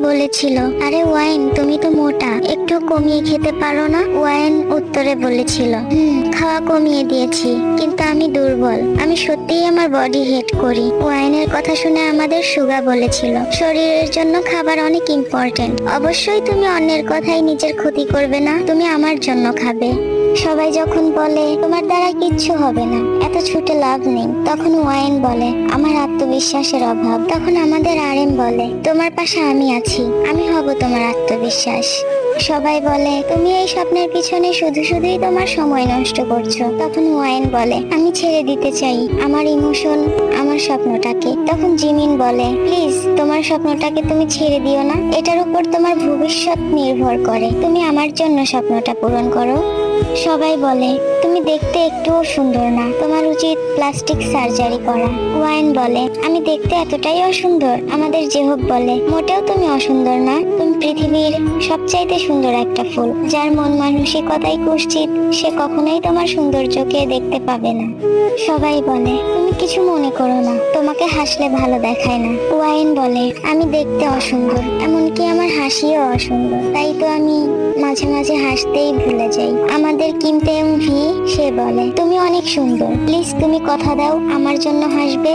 বলেছিল, আরে ওয়াইন তুমি তো মোটা, একটু কমিয়ে খেতে পারো না? ওয়াইন উত্তরে বলেছিল, খাওয়া কমিয়ে দিয়েছি, কিন্তু আমি দুর্বল, আমি সত্যিই আমার বডি হেট করি। ওয়াইনের কথা শুনে আমাদের সুগা বলেছিল, শরীরের জন্য খাবার অনেক ইম্পর্টেন্ট, অবশ্যই তুমি অন্যের কথাই নিজের ক্ষতি করবে না, তুমি আমার জন্য খাবে। সবাই যখন বলে তোমার দ্বারা কিচ্ছু হবে না, এত ছুটে লাভ নেই, তখন ওয়াইন বলে আমার আত্মবিশ্বাসের অভাব। তখন আমাদের আরএম বলে তোমার পাশে আমি আছি, আমি হব তোমার আত্মবিশ্বাস। সবাই বলে তুমি এই স্বপ্নের পিছনে শুধু শুধুই তোমার সময় নষ্ট করছো। তখন ওয়াইন বলে আমি ছেড়ে দিতে চাই আমার ইমোশন, আমার স্বপ্নটাকে। তখন জিমিন বলে প্লিজ তোমার স্বপ্নটাকে তুমি ছেড়ে দিও না, এটার উপর তোমার ভবিষ্যৎ নির্ভর করে, তুমি আমার জন্য স্বপ্নটা পূরণ করো। সবাই বলে তুমি দেখতে একটুও সুন্দর না, তোমার উচিত প্লাস্টিক সার্জারি করা। ওয়াইন বলে আমি দেখতে এতটাই অসুন্দর? আমাদের জেহব বলে মোটেও তুমি অসুন্দর না, তুমি পৃথিবীর সবচাইতে সুন্দর একটা ফুল, যার মন মানসিকতাই কুৎসিত, সে কখনোই তোমার সৌন্দর্যকে দেখতে পাবে না। সবাই বলে তুমি কিছু মনে করো না, তোমাকে হাসলে ভালো দেখায় না। ওয়াইন বলে আমি দেখতে অসুন্দর, এমনকি আমার হাসিও অসুন্দর, তাই তো আমি মাঝে মাঝে হাসতেই ভুলে যাই। আমাদের কিমতেম ভি সে বলে তুমি অনেক সুন্দর, প্লিজ তুমি কথা দাও আমার জন্য হাসবে।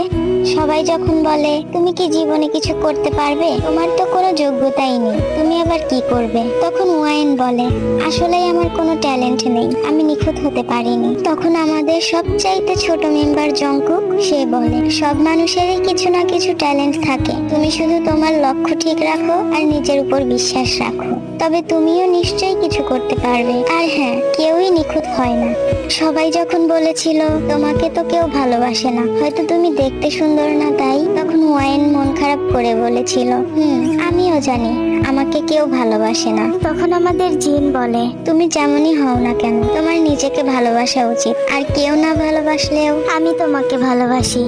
সবাই যখন বলে তুমি কি জীবনে কিছু করতে পারবে, তোমার তো কোনো যোগ্যতাই নেই, তুমি আবার কি করবে, তখন ওয়াইন বলে আসলেই আমার কোনো ট্যালেন্ট নেই, আমি নিখুঁত হতে পারিনি। তখন আমাদের সবচাইতে ছোট মেম্বার জংকুক সে বলে সব মানুষেরই কিছু না কিছু ট্যালেন্ট থাকে, তুমি শুধু তোমার লক্ষ্য ঠিক রাখো আর নিজের উপর বিশ্বাস রাখো, তবে তুমিও নিশ্চয়ই কিছু করতে পারবে। আর হ্যাঁ, কেউই নিখুঁত হয় না। সবাই যখন বলেছিল তোমাকে তো কেউ ভালোবাসে না, হয়তো তুমি দেখতে সুন্দর না তাই, তখন ওয়াইন মন খারাপ করে বলেছিল আমিও জানি আমাকে কেউ ভালোবাসে না। তখন আমাদের জিন বলে তুমি যেমনই হও না কেন তোমার নিজেকে ভালোবাসা উচিত, আর কেউ না ভালোবাসলেও আমি তোমাকে ভালোবাসি।